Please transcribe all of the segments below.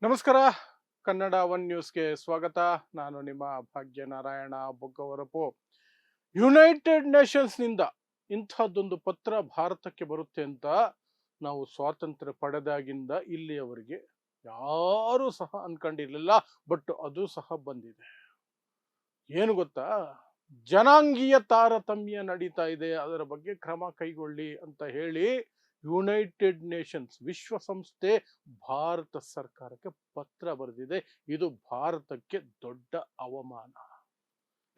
ನಮಸ್ಕಾರ. ಕನ್ನಡ ಒನ್ ನ್ಯೂಸ್ಗೆ ಸ್ವಾಗತ. ನಾನು ನಿಮ್ಮ ಭಾಗ್ಯನಾರಾಯಣ ಬೊಗ್ಗವರಪು. ಯುನೈಟೆಡ್ ನೇಷನ್ಸ್ನಿಂದ ಇಂಥದ್ದೊಂದು ಪತ್ರ ಭಾರತಕ್ಕೆ ಬರುತ್ತೆ ಅಂತ ನಾವು ಸ್ವಾತಂತ್ರ್ಯ ಪಡೆದಾಗಿಂದ ಇಲ್ಲಿಯವರೆಗೆ ಯಾರೂ ಸಹ ಅನ್ಕೊಂಡಿರ್ಲಿಲ್ಲ. ಬಟ್ ಅದು ಸಹ ಬಂದಿದೆ. ಏನು ಗೊತ್ತಾ, ಜನಾಂಗೀಯ ತಾರತಮ್ಯ ನಡೀತಾ ಇದೆ, ಅದರ ಬಗ್ಗೆ ಕ್ರಮ ಕೈಗೊಳ್ಳಿ ಅಂತ ಹೇಳಿ ಯುನೈಟೆಡ್ ನೇಷನ್ಸ್ ವಿಶ್ವಸಂಸ್ಥೆ ಭಾರತ ಸರ್ಕಾರಕ್ಕೆ ಪತ್ರ ಬರೆದಿದೆ. ಇದು ಭಾರತಕ್ಕೆ ದೊಡ್ಡ ಅವಮಾನ.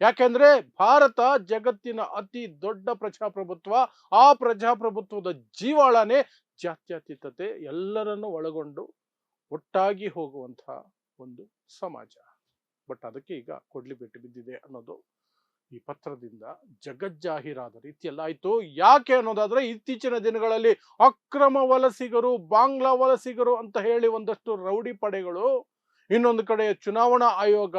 ಯಾಕೆಂದ್ರೆ ಭಾರತ ಜಗತ್ತಿನ ಅತಿ ದೊಡ್ಡ ಪ್ರಜಾಪ್ರಭುತ್ವ. ಆ ಪ್ರಜಾಪ್ರಭುತ್ವದ ಜೀವಾಳನೇ ಜಾತ್ಯತೀತತೆ, ಎಲ್ಲರನ್ನು ಒಳಗೊಂಡು ಒಟ್ಟಾಗಿ ಹೋಗುವಂತಹ ಒಂದು ಸಮಾಜ. ಬಟ್ ಅದಕ್ಕೆ ಈಗ ಕೊಡ್ಲಿ ಪೆಟ್ಟು ಬಿದ್ದಿದೆ ಅನ್ನೋದು ಈ ಪತ್ರದಿಂದ ಜಗಜ್ಜಾಹೀರಾದ ರೀತಿಯಲ್ಲ ಆಯ್ತು. ಯಾಕೆ ಅನ್ನೋದಾದ್ರೆ, ಇತ್ತೀಚಿನ ದಿನಗಳಲ್ಲಿ ಅಕ್ರಮ ವಲಸಿಗರು, ಬಾಂಗ್ಲಾ ವಲಸಿಗರು ಅಂತ ಹೇಳಿ ಒಂದಷ್ಟು ರೌಡಿ ಪಡೆಗಳು ಇನ್ನೊಂದು ಕಡೆ ಚುನಾವಣಾ ಆಯೋಗ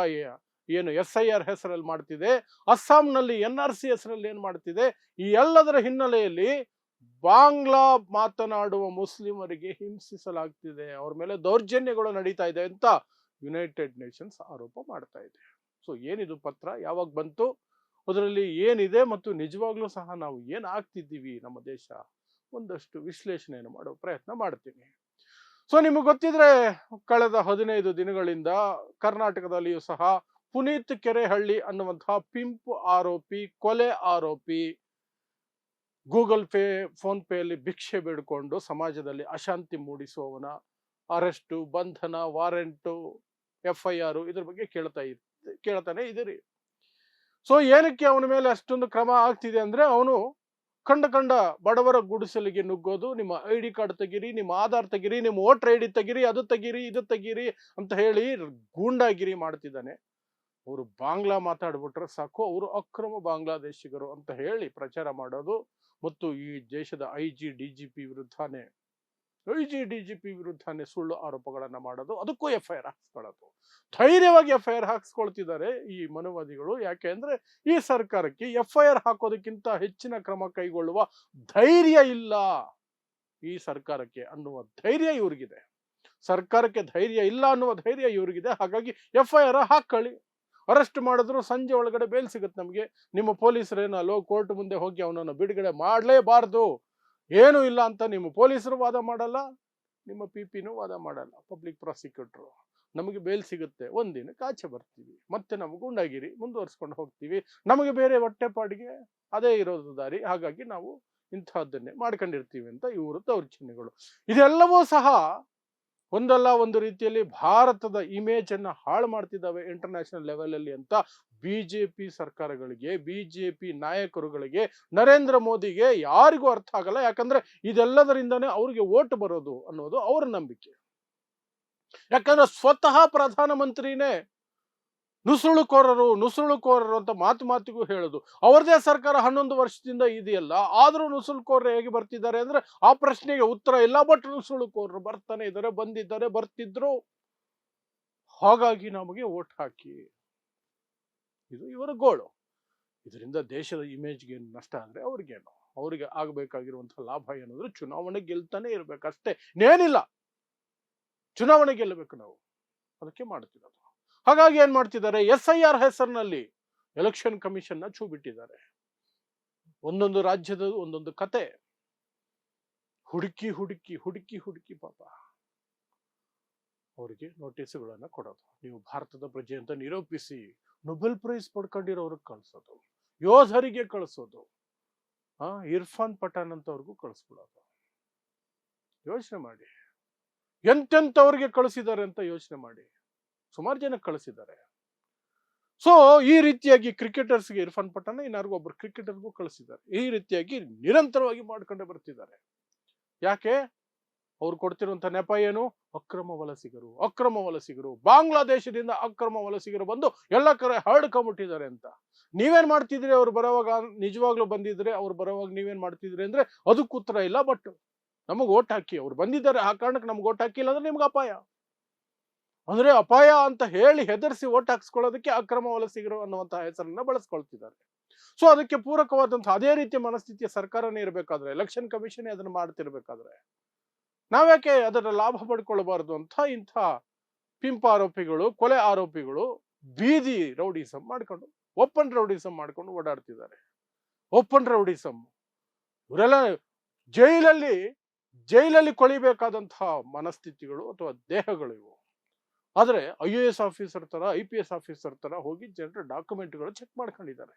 ಏನು SIR ಹೆಸರಲ್ಲಿ ಮಾಡ್ತಿದೆ, ಅಸ್ಸಾಂನಲ್ಲಿ NRC ಹೆಸರಲ್ಲಿ ಏನ್ ಮಾಡ್ತಿದೆ, ಈ ಎಲ್ಲದರ ಹಿನ್ನೆಲೆಯಲ್ಲಿ ಬಾಂಗ್ಲಾ ಮಾತನಾಡುವ ಮುಸ್ಲಿಮರಿಗೆ ಹಿಂಸಿಸಲಾಗ್ತಿದೆ, ಅವ್ರ ಮೇಲೆ ದೌರ್ಜನ್ಯಗಳು ನಡೀತಾ ಇದೆ ಅಂತ ಯುನೈಟೆಡ್ ನೇಷನ್ಸ್ ಆರೋಪ ಮಾಡ್ತಾ ಇದೆ. ಸೊ ಏನಿದು ಪತ್ರ, ಯಾವಾಗ ಬಂತು, ಅದರಲ್ಲಿ ಏನಿದೆ ಮತ್ತು ನಿಜವಾಗ್ಲೂ ಸಹ ನಾವು ಏನ್ ಆಗ್ತಿದ್ದೀವಿ ನಮ್ಮ ದೇಶ, ಒಂದಷ್ಟು ವಿಶ್ಲೇಷಣೆಯನ್ನು ಮಾಡೋ ಪ್ರಯತ್ನ ಮಾಡ್ತೀನಿ. ಸೊ ನಿಮಗೆ ಗೊತ್ತಿದ್ರೆ, ಕಳೆದ 15 ದಿನಗಳಿಂದ ಕರ್ನಾಟಕದಲ್ಲಿಯೂ ಸಹ ಪುನೀತ್ ಕೆರೆಹಳ್ಳಿ ಅನ್ನುವಂತಹ ಪಿಂಪು ಆರೋಪಿ, ಕೊಲೆ ಆರೋಪಿ, ಗೂಗಲ್ ಪೇ ಫೋನ್ ಪೇಯಲ್ಲಿ ಭಿಕ್ಷೆ ಬೇಡಿಕೊಂಡು ಸಮಾಜದಲ್ಲಿ ಅಶಾಂತಿ ಮೂಡಿಸುವವನ ಅರೆಸ್ಟು, ಬಂಧನ, ವಾರೆಂಟು, FIR ಇದ್ರ ಬಗ್ಗೆ ಕೇಳ್ತಾನೆ ಇದೀರಿ. ಸೊ ಏನಕ್ಕೆ ಅವನ ಮೇಲೆ ಅಷ್ಟೊಂದು ಕ್ರಮ ಆಗ್ತಿದೆ ಅಂದ್ರೆ, ಅವನು ಕಂಡ ಬಡವರ ಗುಡಿಸಲಿಗೆ ನುಗ್ಗೋದು, ನಿಮ್ಮ ID ಕಾರ್ಡ್ ತೆಗೀರಿ, ನಿಮ್ಮ ಆಧಾರ್ ತೆಗೀರಿ, ನಿಮ್ಮ ವೋಟರ್ ID ತೆಗೀರಿ, ಅದು ತೆಗೀರಿ, ಇದು ತೆಗೀರಿ ಅಂತ ಹೇಳಿ ಗೂಂಡಾಗಿರಿ ಮಾಡ್ತಿದ್ದಾನೆ. ಅವರು ಬಾಂಗ್ಲಾ ಮಾತಾಡ್ಬಿಟ್ರೆ ಸಾಕು, ಅವರು ಅಕ್ರಮ ಬಾಂಗ್ಲಾದೇಶಿಗರು ಅಂತ ಹೇಳಿ ಪ್ರಚಾರ ಮಾಡೋದು, ಮತ್ತು ಈ ದೇಶದ DGP ವಿರುದ್ಧನೇ ಸುಳ್ಳು ಆರೋಪಗಳನ್ನ ಮಾಡೋದು, ಅದಕ್ಕೂ FIR ಹಾಕ್ಸ್ಕೊಳ್ಳೋದು. ಧೈರ್ಯವಾಗಿ FIR ಹಾಕ್ಸ್ಕೊಳ್ತಿದ್ದಾರೆ ಈ ಮನುವಾದಿಗಳು. ಯಾಕೆ ಅಂದ್ರೆ, ಈ ಸರ್ಕಾರಕ್ಕೆ FIR ಹಾಕೋದಕ್ಕಿಂತ ಹೆಚ್ಚಿನ ಕ್ರಮ ಕೈಗೊಳ್ಳುವ ಧೈರ್ಯ ಇಲ್ಲ ಈ ಸರ್ಕಾರಕ್ಕೆ ಅನ್ನುವ ಧೈರ್ಯ ಇವ್ರಿಗಿದೆ. ಸರ್ಕಾರಕ್ಕೆ ಧೈರ್ಯ ಇಲ್ಲ ಅನ್ನುವ ಧೈರ್ಯ ಇವ್ರಿಗಿದೆ. ಹಾಗಾಗಿ FIR ಹಾಕೊಳ್ಳಿ, ಅರೆಸ್ಟ್ ಮಾಡಿದ್ರು ಸಂಜೆ ಒಳಗಡೆ ಬೇಲ್ ಸಿಗುತ್ತೆ ನಮಗೆ. ನಿಮ್ಮ ಪೊಲೀಸರೇನಲ್ಲೋ ಕೋರ್ಟ್ ಮುಂದೆ ಹೋಗಿ ಅವನನ್ನು ಬಿಡುಗಡೆ ಮಾಡಲೇಬಾರ್ದು, ಏನು ಇಲ್ಲ ಅಂತ ನಿಮ್ಮ ಪೊಲೀಸರು ವಾದ ಮಾಡಲ್ಲ, ನಿಮ್ಮ PPನೂ ವಾದ ಮಾಡಲ್ಲ, ಪಬ್ಲಿಕ್ ಪ್ರಾಸಿಕ್ಯೂಟರ್. ನಮಗೆ ಬೇಲ್ ಸಿಗುತ್ತೆ, ಒಂದಿನಕ್ಕೆ ಆಚೆ ಬರ್ತೀವಿ, ಮತ್ತೆ ನಮ್ಗೆ ಗುಂಡಾಗಿರಿ ಮುಂದುವರ್ಸ್ಕೊಂಡು ಹೋಗ್ತೀವಿ, ನಮಗೆ ಬೇರೆ ಹೊಟ್ಟೆಪಾಡಿಗೆ ಅದೇ ಇರೋದು ದಾರಿ, ಹಾಗಾಗಿ ನಾವು ಇಂತಹದ್ದನ್ನೇ ಮಾಡ್ಕೊಂಡಿರ್ತೀವಿ ಅಂತ ಇವರು ದೌರ್ಜನ್ಯಗಳು. ಇದೆಲ್ಲವೂ ಸಹ ಒಂದಲ್ಲ ಒಂದು ರೀತಿಯಲ್ಲಿ ಭಾರತದ ಇಮೇಜ್ ಅನ್ನ ಹಾಳು ಮಾಡ್ತಿದ್ದಾವೆ ಇಂಟರ್ನ್ಯಾಷನಲ್ ಲೆವೆಲ್ ಅಲ್ಲಿ ಅಂತ ಬಿಜೆಪಿ ಸರ್ಕಾರಗಳಿಗೆ, ಬಿಜೆಪಿ ನಾಯಕರುಗಳಿಗೆ, ನರೇಂದ್ರ ಮೋದಿಗೆ ಯಾರಿಗೂ ಅರ್ಥ ಆಗಲ್ಲ. ಯಾಕಂದ್ರೆ ಇದೆಲ್ಲದರಿಂದನೇ ಅವ್ರಿಗೆ ವೋಟ್ ಬರೋದು ಅನ್ನೋದು ಅವರ ನಂಬಿಕೆ. ಯಾಕಂದ್ರೆ ಸ್ವತಃ ಪ್ರಧಾನಮಂತ್ರಿನೇ ನುಸುಳುಕೋರರು ಅಂತ ಮಾತಿಗೂ ಹೇಳೋದು. ಅವರದೇ ಸರ್ಕಾರ 11 ವರ್ಷದಿಂದ ಇದೆಯಲ್ಲ, ಆದ್ರೂ ನುಸುಳುಕೋರರು ಹೇಗೆ ಬರ್ತಿದ್ದಾರೆ ಅಂದ್ರೆ ಆ ಪ್ರಶ್ನೆಗೆ ಉತ್ತರ ಇಲ್ಲ. ಬಟ್ ನುಸುಳುಕೋರರು ಬರ್ತಾನೆ ಇದ್ದಾರೆ, ಬಂದಿದ್ದಾರೆ, ಬರ್ತಿದ್ರು, ಹಾಗಾಗಿ ನಮಗೆ ವೋಟ್ ಹಾಕಿ, ಇದು ಇವರ ಗೋಳು. ಇದರಿಂದ ದೇಶದ ಇಮೇಜ್ಗೆ ನಷ್ಟ ಆದ್ರೆ ಅವ್ರಿಗೇನು, ಅವ್ರಿಗೆ ಆಗ್ಬೇಕಾಗಿರುವಂತಹ ಲಾಭ ಏನಂದ್ರೆ ಚುನಾವಣೆ ಗೆಲ್ತಾನೆ ಇರ್ಬೇಕು ಅಷ್ಟೇ, ಇನ್ನೇನಿಲ್ಲ. ಚುನಾವಣೆ ಗೆಲ್ಲಬೇಕು ನಾವು, ಅದಕ್ಕೆ ಮಾಡ್ತಿರೋದು. ಹಾಗಾಗಿ ಏನ್ ಮಾಡ್ತಿದ್ದಾರೆ, SIR ಹೆಸರಿನಲ್ಲಿ ಎಲೆಕ್ಷನ್ ಕಮಿಷನ್ ನ ಛೂ ಬಿಟ್ಟಿದ್ದಾರೆ. ಒಂದೊಂದು ರಾಜ್ಯದ ಒಂದೊಂದು ಕತೆ, ಹುಡುಕಿ ಪಾಪ ಅವರಿಗೆ ನೋಟಿಸ್ಗಳನ್ನ ಕೊಡೋದು. ನೀವು ಭಾರತದ ಪ್ರಜೆ ಅಂತ ನಿರೂಪಿಸಿ ನೊಬೆಲ್ ಪ್ರೈಸ್ ಪಡ್ಕೊಂಡಿರೋರಿಗೆ ಕಳಿಸೋದು, ಯೋಧರಿಗೆ ಕಳಿಸೋದು, ಇರ್ಫಾನ್ ಪಠಾಣ್ ಅಂತವ್ರಿಗೂ ಕಳಿಸ್ಬಿಡೋದು. ಯೋಚನೆ ಮಾಡಿ, ಎಂತೆಂಥವ್ರಿಗೆ ಕಳಿಸಿದ್ದಾರೆ ಅಂತ ಯೋಚನೆ ಮಾಡಿ. ಸುಮಾರು ಜನಕ್ಕೆ ಕಳಿಸಿದ್ದಾರೆ. ಸೊ ಈ ರೀತಿಯಾಗಿ ಕ್ರಿಕೆಟರ್ಸ್ಗೆ ಇರ್ಫಾನ್ ಪಠಾಣ, ಇನ್ನಾರಿಗೂ ಒಬ್ಬರು ಕ್ರಿಕೆಟರ್ಗೂ ಕಳಿಸಿದ್ದಾರೆ. ಈ ರೀತಿಯಾಗಿ ನಿರಂತರವಾಗಿ ಮಾಡ್ಕೊಂಡೇ ಬರ್ತಿದ್ದಾರೆ. ಯಾಕೆ? ಅವ್ರು ಕೊಡ್ತಿರುವಂತ ನೆಪ ಏನು? ಅಕ್ರಮ ವಲಸಿಗರು, ಬಾಂಗ್ಲಾದೇಶದಿಂದ ಅಕ್ರಮ ವಲಸಿಗರು ಬಂದು ಎಲ್ಲ ಕಡೆ ಹರಡ್ಕೊಂಡ್ಬಿಟ್ಟಿದ್ದಾರೆ ಅಂತ. ನೀವೇನ್ ಮಾಡ್ತಿದ್ರಿ ಅವ್ರು ಬರೋವಾಗ? ನಿಜವಾಗ್ಲೂ ಬಂದಿದ್ರೆ ಅವ್ರು ಬರೋವಾಗ ನೀವೇನ್ ಮಾಡ್ತಿದ್ರಿ ಅಂದ್ರೆ ಅದಕ್ಕೆ ಉತ್ತರ ಇಲ್ಲ. ಬಟ್ ನಮಗ್ ಓಟ್ ಹಾಕಿ, ಅವ್ರು ಬಂದಿದ್ದಾರೆ ಆ ಕಾರಣಕ್ಕೆ ನಮ್ಗೆ ಓಟ್ ಹಾಕಿಲ್ಲ ಅಂದ್ರೆ ನಿಮ್ಗೆ ಅಪಾಯ. ಅಂದ್ರೆ ಅಪಾಯ ಅಂತ ಹೇಳಿ ಹೆದರ್ಸಿ ಓಟ್ ಹಾಕ್ಸ್ಕೊಳ್ಳೋದಕ್ಕೆ ಅಕ್ರಮ ವಲಸಿಗರು ಅನ್ನುವಂತಹ ಹೆಸರನ್ನ ಬಳಸ್ಕೊಳ್ತಿದ್ದಾರೆ. ಸೊ ಅದಕ್ಕೆ ಪೂರಕವಾದಂತಹ ಅದೇ ರೀತಿಯ ಮನಸ್ಥಿತಿಯ ಸರ್ಕಾರನೇ ಇರಬೇಕಾದ್ರೆ, ಎಲೆಕ್ಷನ್ ಕಮಿಷನ್ ಅದನ್ನ ಮಾಡ್ತಿರ್ಬೇಕಾದ್ರೆ, ನಾವ್ಯಾಕೆ ಅದರ ಲಾಭ ಪಡ್ಕೊಳ್ಬಾರ್ದು ಅಂತ ಇಂಥ ಪಿಂಪ್ ಆರೋಪಿಗಳು, ಕೊಲೆ ಆರೋಪಿಗಳು ಬೀದಿ ರೌಡಿಸಂ ಮಾಡ್ಕೊಂಡು, ಓಪನ್ ರೌಡಿಸಂ ಮಾಡ್ಕೊಂಡು ಓಡಾಡ್ತಿದ್ದಾರೆ. Open rowdyism. ಇವರೆಲ್ಲ ಜೈಲಲ್ಲಿ ಕೊಳಿಬೇಕಾದಂತಹ ಮನಸ್ಥಿತಿಗಳು ಅಥವಾ ದೇಹಗಳು ಇವು. ಆದ್ರೆ IAS ಆಫೀಸರ್ ತರ, IPS ಆಫೀಸರ್ ತರ ಹೋಗಿ ಜನರ ಡಾಕ್ಯುಮೆಂಟ್ಗಳು ಚೆಕ್ ಮಾಡ್ಕೊಂಡಿದ್ದಾರೆ.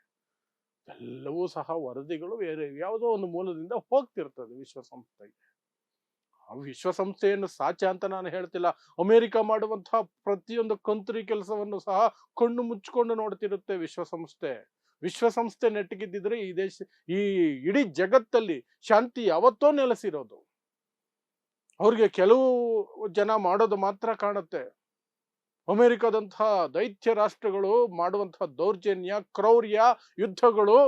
ಎಲ್ಲವೂ ಸಹ ವರದಿಗಳು ಬೇರೆ ಯಾವುದೋ ಒಂದು ಮೂಲದಿಂದ ಹೋಗ್ತಿರ್ತದೆ ವಿಶ್ವಸಂಸ್ಥೆಗೆ. ಆ ವಿಶ್ವಸಂಸ್ಥೆಯನ್ನು ಸಾಚ ಅಂತ ನಾನು ಹೇಳ್ತಿಲ್ಲ. ಅಮೆರಿಕ ಮಾಡುವಂತಹ ಪ್ರತಿಯೊಂದು ಕಂತ್ರಿ ಕೆಲಸವನ್ನು ಸಹ ಕಣ್ಣು ಮುಚ್ಚಿಕೊಂಡು ನೋಡ್ತಿರುತ್ತೆ ವಿಶ್ವಸಂಸ್ಥೆ. ವಿಶ್ವಸಂಸ್ಥೆ ನೆಟ್ಟಗಿದ್ದಿದ್ರೆ ಈ ಇಡೀ ಜಗತ್ತಲ್ಲಿ ಶಾಂತಿ ಯಾವತ್ತೋ ನೆಲೆಸಿರೋದು. ಅವ್ರಿಗೆ ಕೆಲವು ಜನ ಮಾಡೋದು ಮಾತ್ರ ಕಾಣುತ್ತೆ. ಅಮೆರಿಕದಂತಹ ದೈತ್ಯ ರಾಷ್ಟ್ರಗಳು ಮಾಡುವಂತಹ ದೌರ್ಜನ್ಯ, ಕ್ರೌರ್ಯ, ಯುದ್ಧಗಳು,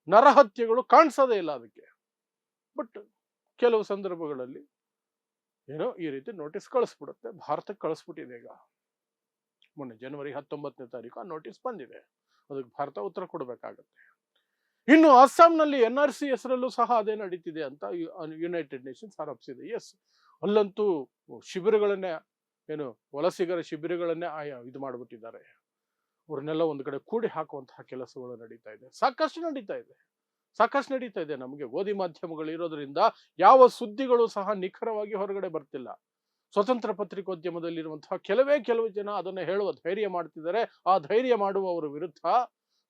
ನರಹತ್ಯೆಗಳು ಕಾಣಿಸೋದೇ ಇಲ್ಲ ಅದಕ್ಕೆ. ಬಟ್ ಕೆಲವು ಸಂದರ್ಭಗಳಲ್ಲಿ ಏನೋ ಈ ರೀತಿ ನೋಟಿಸ್ ಕಳಿಸ್ಬಿಡುತ್ತೆ. ಭಾರತಕ್ಕೆ ಕಳಿಸ್ಬಿಟ್ಟಿದೆ. ಈಗ ಮೊನ್ನೆ ಜನವರಿ 19ನೇ ತಾರೀಕು ಆ ನೋಟಿಸ್ ಬಂದಿದೆ. ಅದಕ್ಕೆ ಭಾರತ ಉತ್ತರ ಕೊಡಬೇಕಾಗತ್ತೆ. ಇನ್ನು ಅಸ್ಸಾಂನಲ್ಲಿ NRC ಹೆಸರಲ್ಲೂ ಸಹ ಅದೇ ನಡೀತಿದೆ ಅಂತ ಯುನೈಟೆಡ್ ನೇಷನ್ಸ್ ಆರೋಪಿಸಿದೆ. ಎಸ್, ಅಲ್ಲಂತೂ ಶಿಬಿರಗಳನ್ನೇ, ಏನು ವಲಸಿಗರ ಶಿಬಿರಗಳನ್ನೇ ಇದು ಮಾಡಿಬಿಟ್ಟಿದ್ದಾರೆ. ಅವ್ರನ್ನೆಲ್ಲ ಒಂದು ಕಡೆ ಕೂಡಿ ಹಾಕುವಂತಹ ಕೆಲಸಗಳು ನಡೀತಾ ಇದೆ. ಸಾಕಷ್ಟು ನಡೀತಾ ಇದೆ. ನಮಗೆ ಓದಿ ಮಾಧ್ಯಮಗಳು ಇರೋದ್ರಿಂದ ಯಾವ ಸುದ್ದಿಗಳು ಸಹ ನಿಖರವಾಗಿ ಹೊರಗಡೆ ಬರ್ತಿಲ್ಲ. ಸ್ವತಂತ್ರ ಪತ್ರಿಕೋದ್ಯಮದಲ್ಲಿರುವಂತಹ ಕೆಲವು ಜನ ಅದನ್ನು ಹೇಳುವ ಧೈರ್ಯ ಮಾಡ್ತಿದ್ದಾರೆ. ಆ ಧೈರ್ಯ ಮಾಡುವವರ ವಿರುದ್ಧ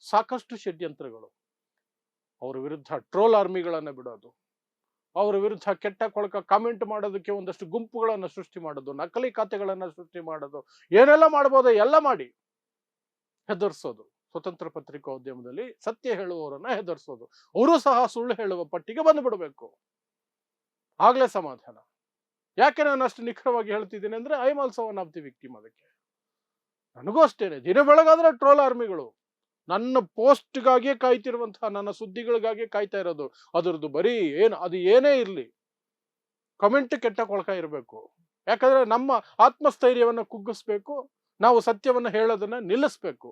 ಸಾಕಷ್ಟು ಷಡ್ಯಂತ್ರಗಳು, ಅವರ ವಿರುದ್ಧ ಟ್ರೋಲ್ ಆರ್ಮಿಗಳನ್ನ ಬಿಡೋದು, ಅವರ ವಿರುದ್ಧ ಕೆಟ್ಟ ಕೊಳಕ ಕಾಮೆಂಟ್ ಮಾಡೋದಕ್ಕೆ ಒಂದಷ್ಟು ಗುಂಪುಗಳನ್ನ ಸೃಷ್ಟಿ ಮಾಡೋದು, ನಕಲಿ ಖಾತೆಗಳನ್ನ ಸೃಷ್ಟಿ ಮಾಡೋದು, ಏನೆಲ್ಲ ಮಾಡ್ಬೋದೋ ಎಲ್ಲ ಮಾಡಿ ಹೆದರ್ಸೋದು. ಸ್ವತಂತ್ರ ಪತ್ರಿಕೋದ್ಯಮದಲ್ಲಿ ಸತ್ಯ ಹೇಳುವವರನ್ನ ಹೆದರ್ಸೋದು. ಅವರು ಸಹ ಸುಳ್ಳು ಹೇಳುವ ಪಟ್ಟಿಗೆ ಬಂದ್ಬಿಡ್ಬೇಕು, ಆಗ್ಲೇ ಸಮಾಧಾನ. ಯಾಕೆ ನಾನು ಅಷ್ಟು ನಿಖರವಾಗಿ ಹೇಳ್ತಿದ್ದೀನಿ ಅಂದ್ರೆ I am also one of the victim. ಅದಕ್ಕೆ ನನಗೂ ಅಷ್ಟೇನೆ. ದಿನ ಬೆಳಗಾದ್ರೆ ಟ್ರೋಲ್ ಆರ್ಮಿಗಳು ನನ್ನ ಪೋಸ್ಟ್ಗಾಗಿ ಕಾಯ್ತಿರುವಂತಹ, ನನ್ನ ಸುದ್ದಿಗಳಿಗಾಗಿ ಕಾಯ್ತಾ ಇರೋದು. ಅದರದ್ದು ಬರೀ ಅದು ಏನೇ ಇರಲಿ, ಕಮೆಂಟ್ ಕೆಟ್ಟ ಕೊಳಕ ಇರಬೇಕು. ಯಾಕಂದ್ರೆ ನಮ್ಮ ಆತ್ಮಸ್ಥೈರ್ಯವನ್ನ ಕುಗ್ಗಿಸ್ಬೇಕು, ನಾವು ಸತ್ಯವನ್ನ ಹೇಳೋದನ್ನ ನಿಲ್ಲಿಸ್ಬೇಕು.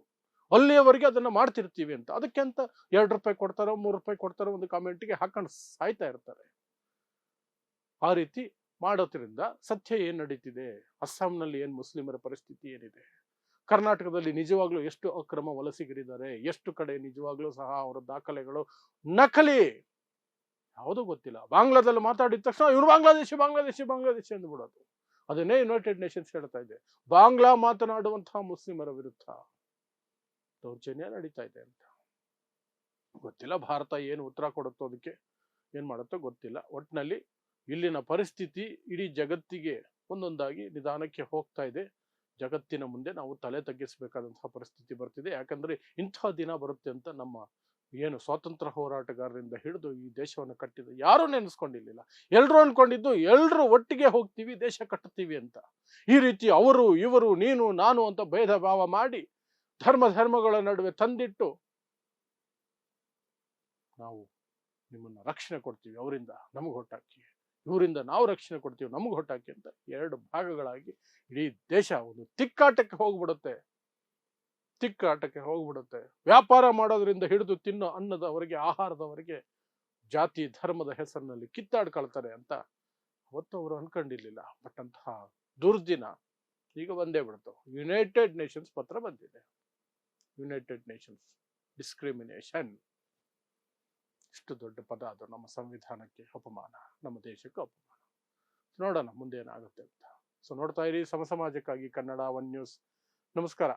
ಅಲ್ಲಿಯವರೆಗೆ ಅದನ್ನ ಮಾಡ್ತಿರ್ತೀವಿ ಅಂತ. ಅದಕ್ಕೆ ಅಂತ ₹2 ಕೊಡ್ತಾರೋ, ₹3 ಕೊಡ್ತಾರೋ ಒಂದು ಕಾಮೆಂಟ್ಗೆ ಹಾಕೊಂಡು ಸಾಯ್ತಾ ಇರ್ತಾರೆ. ಆ ರೀತಿ ಮಾಡೋದ್ರಿಂದ ಸತ್ಯ ಏನ್ ನಡೀತಿದೆ, ಅಸ್ಸಾಂನಲ್ಲಿ ಏನ್ ಮುಸ್ಲಿಮರ ಪರಿಸ್ಥಿತಿ ಏನಿದೆ, ಕರ್ನಾಟಕದಲ್ಲಿ ನಿಜವಾಗ್ಲೂ ಎಷ್ಟು ಅಕ್ರಮ ವಲಸಿಗರಿದ್ದಾರೆ, ಎಷ್ಟು ಕಡೆ ನಿಜವಾಗ್ಲೂ ಸಹ ಅವರ ದಾಖಲೆಗಳು ನಕಲಿ, ಯಾವುದೂ ಗೊತ್ತಿಲ್ಲ. ಬಾಂಗ್ಲಾದಲ್ಲಿ ಮಾತಾಡಿದ ತಕ್ಷಣ ಇವ್ರು ಬಾಂಗ್ಲಾದೇಶಿ ಅಂದ್ಬಿಡೋದು. ಅದನ್ನೇ ಯುನೈಟೆಡ್ ನೇಷನ್ಸ್ ಹೇಳ್ತಾ ಇದೆ. ಬಾಂಗ್ಲಾ ಮಾತನಾಡುವಂತಹ ಮುಸ್ಲಿಮರ ವಿರುದ್ಧ ದೌರ್ಜನ್ಯ ನಡೀತಾ ಇದೆ ಅಂತ. ಗೊತ್ತಿಲ್ಲ ಭಾರತ ಏನು ಉತ್ತರ ಕೊಡುತ್ತೋ, ಅದಕ್ಕೆ ಏನ್ ಮಾಡುತ್ತೋ ಗೊತ್ತಿಲ್ಲ. ಒಟ್ಟಿನಲ್ಲಿ ಇಲ್ಲಿನ ಪರಿಸ್ಥಿತಿ ಇಡೀ ಜಗತ್ತಿಗೆ ಒಂದೊಂದಾಗಿ ನಿಧಾನಕ್ಕೆ ಹೋಗ್ತಾ ಇದೆ. ಜಗತ್ತಿನ ಮುಂದೆ ನಾವು ತಲೆ ತಗ್ಗಿಸಬೇಕಾದಂತಹ ಪರಿಸ್ಥಿತಿ ಬರ್ತಿದೆ. ಯಾಕಂದ್ರೆ ಇಂತಹ ದಿನ ಬರುತ್ತೆ ಅಂತ ನಮ್ಮ ಏನು ಸ್ವಾತಂತ್ರ್ಯ ಹೋರಾಟಗಾರರಿಂದ ಹಿಡಿದು ಈ ದೇಶವನ್ನು ಕಟ್ಟಿದ ಯಾರೂ ನೆನೆಸ್ಕೊಂಡಿರ್ಲಿಲ್ಲ. ಎಲ್ರು ಅನ್ಕೊಂಡಿದ್ದು ಎಲ್ರು ಒಟ್ಟಿಗೆ ಹೋಗ್ತೀವಿ, ದೇಶ ಕಟ್ಟುತ್ತೀವಿ ಅಂತ. ಈ ರೀತಿ ಅವರು ಇವರು, ನೀನು ನಾನು ಅಂತ ಭೇದ ಭಾವ ಮಾಡಿ ಧರ್ಮಗಳ ನಡುವೆ ತಂದಿಟ್ಟು ನಾವು ನಿಮ್ಮನ್ನ ರಕ್ಷಣೆ ಕೊಡ್ತೀವಿ, ಅವರಿಂದ ನಮಗೆ ಹೊಟ್ಟಾಕಿ, ಇವರಿಂದ ನಾವು ರಕ್ಷಣೆ ಕೊಡ್ತೀವಿ, ನಮಗೆ ಹೊಟ್ಟಾಕಿ ಅಂತ ಎರಡು ಭಾಗಗಳಾಗಿ ಇಡೀ ದೇಶ ಒಂದು ತಿಕ್ಕಾಟಕ್ಕೆ ಹೋಗ್ಬಿಡುತ್ತೆ. ವ್ಯಾಪಾರ ಮಾಡೋದ್ರಿಂದ ಹಿಡಿದು ತಿನ್ನೋ ಅನ್ನದವರೆಗೆ, ಆಹಾರದವರೆಗೆ ಜಾತಿ ಧರ್ಮದ ಹೆಸರಿನಲ್ಲಿ ಕಿತ್ತಾಡ್ಕೊಳ್ತಾರೆ ಅಂತ ಅವತ್ತು ಅವರು ಅನ್ಕೊಂಡಿರ್ಲಿಲ್ಲ. ಬಟ್ ಅಂತಹ ದುರ್ದಿನ ಈಗ ಬಂದೇ ಬಿಡ್ತು. ಯುನೈಟೆಡ್ ನೇಷನ್ಸ್ ಪತ್ರ ಬಂದಿದೆ. ಯುನೈಟೆಡ್ ನೇಷನ್ಸ್ ಡಿಸ್ಕ್ರಿಮಿನೇಷನ್, ಇಷ್ಟು ದೊಡ್ಡ ಪದ, ಅದು ನಮ್ಮ ಸಂವಿಧಾನಕ್ಕೆ ಅಪಮಾನ, ನಮ್ಮ ದೇಶಕ್ಕೆ ಅಪಮಾನ. ನೋಡೋಣ ಮುಂದೆ ಏನಾಗುತ್ತೆ ಅಂತ. ಸೊ ನೋಡ್ತಾ ಇರಿ ಸಮಾಜಕ್ಕಾಗಿ ಕನ್ನಡ 1 ನ್ಯೂಸ್. ನಮಸ್ಕಾರ.